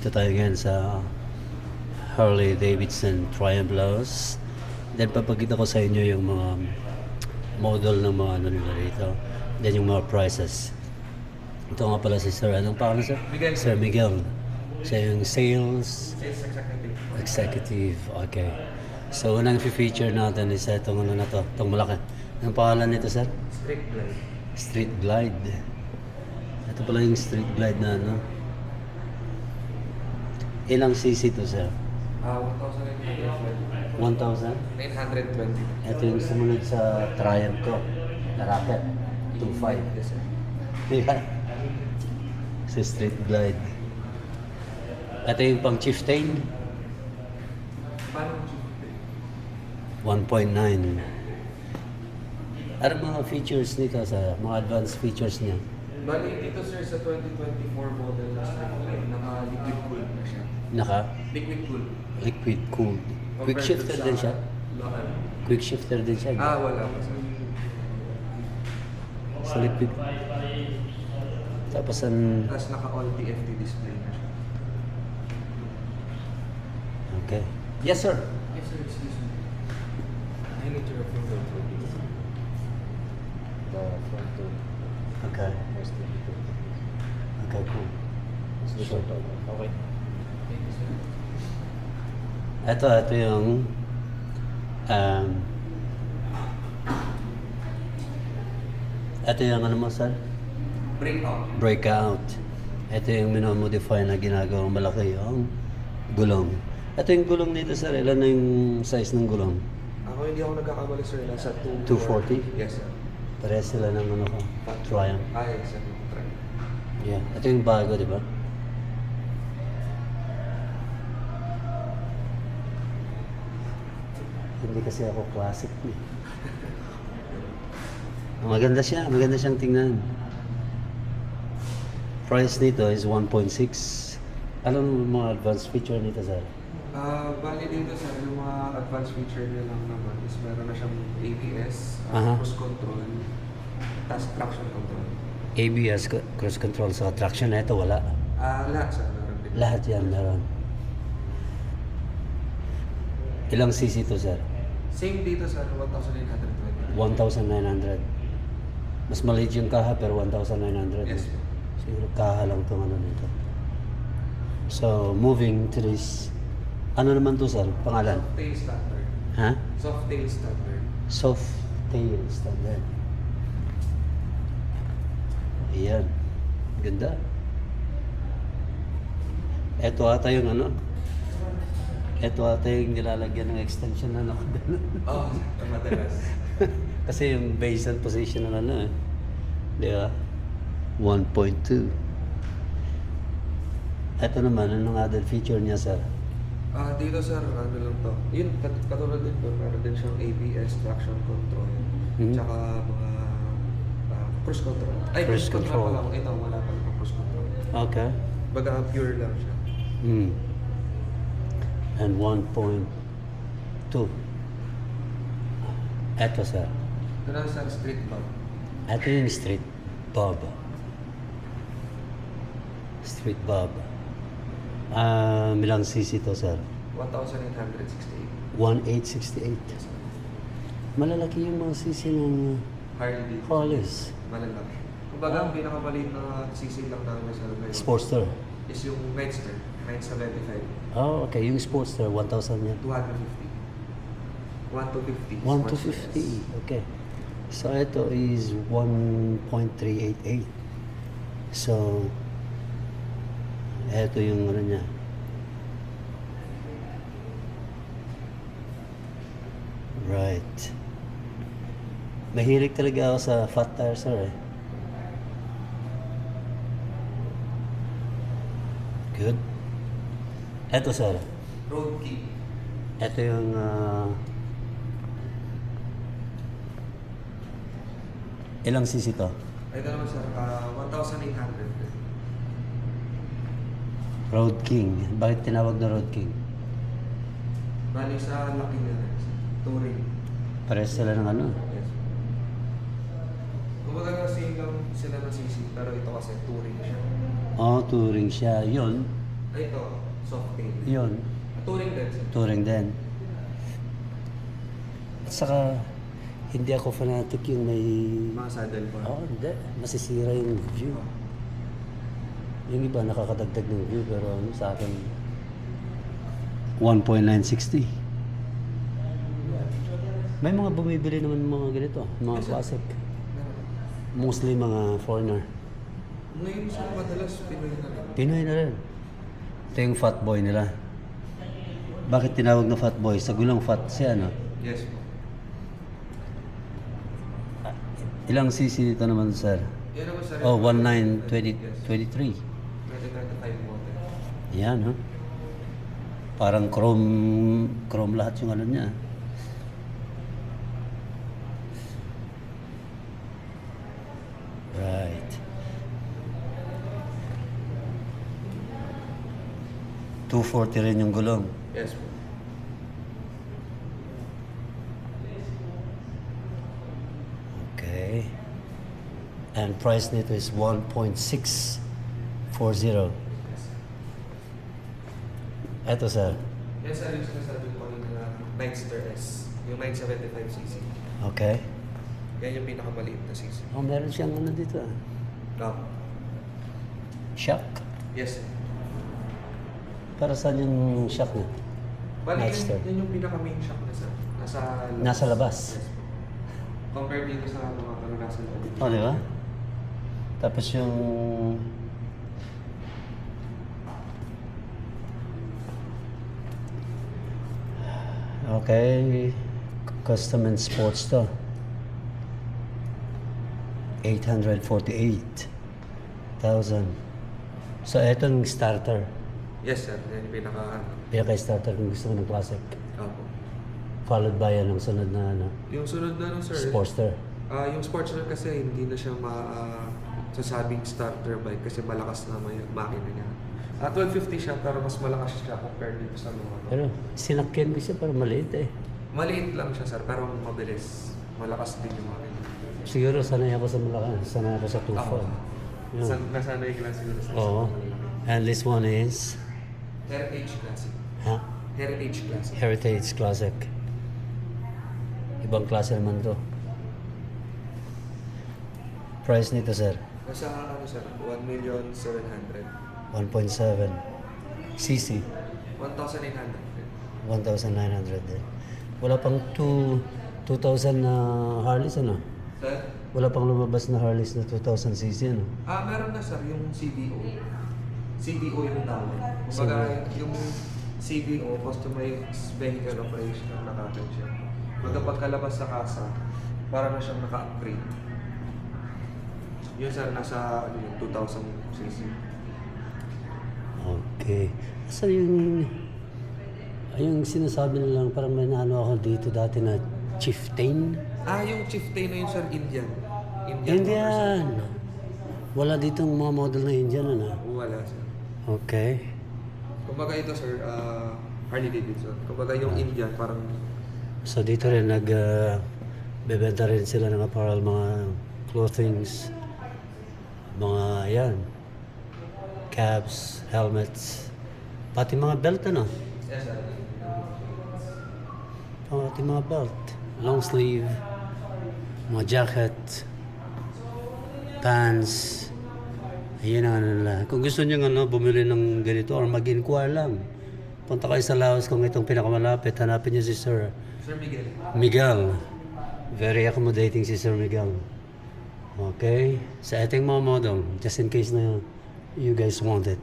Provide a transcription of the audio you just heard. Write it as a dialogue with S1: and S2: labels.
S1: Nandito tayo ngayon sa Harley Davidson Triumph Laos. Then papakita ko sa inyo yung mga model ng mga ano nila dito. Then yung mga prices. Ito nga pala si Sir. Anong pangalan sir?
S2: Miguel.
S1: Sir Miguel. Siya yung sales
S2: Sales executive.
S1: executive. Okay. So unang feature natin is itong ano na to. Itong malaki. Anong pangalan nito sir?
S2: Strict glide.
S1: Street Glide. Ito pala yung Street Glide na ano. Ilang cc to sir?
S2: 1,920.
S1: 1,000?
S2: 920.
S1: Ito yung sumunod sa Triumph ko. Na rocket. 2.5.
S2: Yes, sir.
S1: Diba? Sa Street Glide. Ito yung pang Chieftain.
S2: Paano
S1: 1.9. Ano mga features nito sa mga advanced features niya?
S2: Bali, dito sir sa 2024 model na Strict glide, naka-liquid cooled na siya.
S1: Naka
S2: Liquid cooled.
S1: liquid cooled. Quick
S2: Compared
S1: shifter
S2: to
S1: din siya?
S2: Local.
S1: Quick shifter din siya.
S2: Wala pa sir.
S1: Sa liquid. Tapos ang...
S2: Tapos naka-all TFT display na siya.
S1: Okay. Yes sir.
S2: Yes sir, excuse me. I need to approve the front door.
S1: Okay. Okay, cool. Sure.
S2: Okay. Thank you sir.
S1: Ito yung ito yung ano mo sir?
S2: Breakout.
S1: Breakout. Ito yung minomodify na ginagawang malaki yung gulong. Ito yung gulong dito sir. Ilan na yung size ng gulong?
S2: Ako hindi ako nagkakamali sir. Nasa
S1: 240?
S2: Yes sir.
S1: Parehas sila ng ano ko. Triumph.
S2: Yes sir. Try.
S1: Yeah. Ito yung bago, di ba? Hindi kasi ako classic. Maganda siya. Maganda siyang tingnan. Price nito is 1.6. Anong mga advanced feature nito sir?
S2: Bali dito sir, yung mga advanced feature niya lang naman is meron na siyang ABS,
S1: Aha.
S2: cruise control, tapos traction control.
S1: ABS, cruise control sa traction. Ito wala.
S2: Lahat sir, meron din.
S1: Lahat yan meron. Ilang cc to sir?
S2: Same dito sir, 1,820.
S1: 1,900. Mas maliit yung kaha pero 1,900.
S2: Yes.
S1: Siguro kaha lang itong ano nito. So, moving to this. Ano naman to sir? Pangalan?
S2: Soft tail standard.
S1: Ha?
S2: Soft tail standard.
S1: Soft tail standard. Ayan. Ganda. Ito ata yung ano? Ito ata yung nilalagyan ng extension na ako.
S2: Madalas.
S1: Kasi yung base and position ng ano eh. Di ba? 1.2. Ito naman, anong other feature niya sir?
S2: Dito sir, ano lang to. Yun, katulad din to, meron din siyang ABS, traction control,
S1: Mhm.
S2: tsaka mga cruise control. Ay,
S1: Cruise
S2: cruise control
S1: control.
S2: pala. Ito, wala pa lang cruise control.
S1: Okay.
S2: Baga pure lang siya.
S1: And 1.2. Ito sir.
S2: Ito na sir, street bob.
S1: Ito yung street bob. Street bob. Ilang cc to sir?
S2: 1,868.
S1: 1868. Malalaki yung mga cc ng
S2: Harley.
S1: Harleys.
S2: Malalaki. Kumbaga, ang pinakamaliit na CC lang namin sa ngayon
S1: Sportster.
S2: is yung Nightster, 975.
S1: Oh, okay. Yung Sportster, 1,000 yan.
S2: 250. 1 to 50.
S1: 1 to 50. Okay. So, ito is 1.388. So, ito yung ano niya. Right. Mahilig talaga ako sa fat tire, sir eh. Good. Ito, sir.
S2: Road King.
S1: Ito yung ilang cc to?
S2: Ito naman sir, 1,800.
S1: Road King. Bakit tinawag na Road King?
S2: Bali sa laki niya rin. Touring.
S1: Pares sila ng ano?
S2: Yes. Kumbaga same lang sila ng CC, pero ito kasi touring siya.
S1: Oh, touring siya. Yun.
S2: Ay, ito, soft tail.
S1: Yun,
S2: Touring din, sir.
S1: touring din. At saka, hindi ako fanatic yung may...
S2: Mga saddle bar.
S1: Oo, hindi. Masisira yung view. Yung iba nakakadagdag ng view, pero ano, sa akin, 1.960. May mga bumibili naman ng mga ganito, mga classic. Mostly mga foreigner.
S2: Ngayon sir, madalas Pinoy na lang.
S1: Pinoy na rin. Ito yung fat boy nila. Bakit tinawag na fat boy? Sa gulang fat siya, no?
S2: Yes po.
S1: Ilang cc dito naman, sir?
S2: Yan naman sir.
S1: Oh,
S2: 1920.
S1: 1923.
S2: 2025 model.
S1: Yan, no? Parang chrome lahat yung ano niya. Right. 240 rin yung gulong.
S2: Yes po.
S1: Okay. And price nito is 1.640. Eto, sir.
S2: Yan sir, yung sinasabi ko kanina na Nightster S. Yung 975cc.
S1: Okay.
S2: Yan yung pinakamaliit na cc.
S1: Oh, meron siyang ano dito, ah. Shock.
S2: Yes sir.
S1: Para saan yung shock niya?
S2: Bali,
S1: Nightster.
S2: yan yung pinaka-main shock na sir.
S1: Nasa labas.
S2: Yes po. Compared dito sa mga nasa loob.
S1: Oh, di ba? Tapos yung... Okay. Custom and sports to. 848,000. So, eto yung starter.
S2: Yes sir, yan yung pinaka
S1: Pinaka-starter kung gusto mo ng classic.
S2: Opo.
S1: Followed by yan ang sunod na ano,
S2: Yung sunod na sir.
S1: Sportster.
S2: Yung Sportster kasi hindi na siya sasabing starter bike kasi malakas naman yung makina niya. 1250 siya pero mas malakas siya compared dito sa mga
S1: Pero sinakyan ko siya para maliit eh.
S2: Maliit lang siya sir pero mabilis. Malakas din yung makina.
S1: Siguro sanay ako sa Malacan, sanay ako sa Tufan. Yeah.
S2: Nasanay ka lang siguro sa
S1: Oo. And this one is
S2: Heritage Classic.
S1: ha?
S2: Heritage Classic.
S1: Heritage Classic. Ibang klase naman to. Price nito, sir?
S2: Nasa ano sir, 1,700,000.
S1: 1.7 cc.
S2: 1,900.
S1: 1,900 din. Wala pang 2,000 na Harleys, ano?
S2: Sir?
S1: Wala pang lumabas na Harleys na 2,000 cc, ano?
S2: Meron na sir yung CBO. CBO yung tawag. Kumbaga yung CBO, Customized Vehicle Operation, ang nakatag siya. Kumbaga pagkalabas sa kasa, para na siyang naka-upgrade. Yun sir, nasa ano yun, 2,000 cc.
S1: Okay. Asa yung sinasabi nilang parang may naano ako dito dati na Chieftain?
S2: Yung Chieftain na yun sir, Indian.
S1: Indian! Wala ditong mga model na Indian, ano?
S2: Wala sir.
S1: Okay.
S2: Kumbaga ito sir, Harley Davidson. Kumbaga yung Indian, parang
S1: So dito rin bebenta rin sila ng apparel, mga clothings, mga yan, caps, helmets, pati mga belt, ano?
S2: yes sir.
S1: Pati mga belt, long sleeve, mga jacket, pants. Ayun ang ano nila. Kung gusto nyo bumili ng ganito or mag-inquire lang, punta kayo sa Laos kung itong pinakamalapit. Hanapin nyo si Sir
S2: Sir Miguel.
S1: Miguel. Very accommodating si Sir Miguel. Okay? Sa ating mga model, just in case na you guys want it.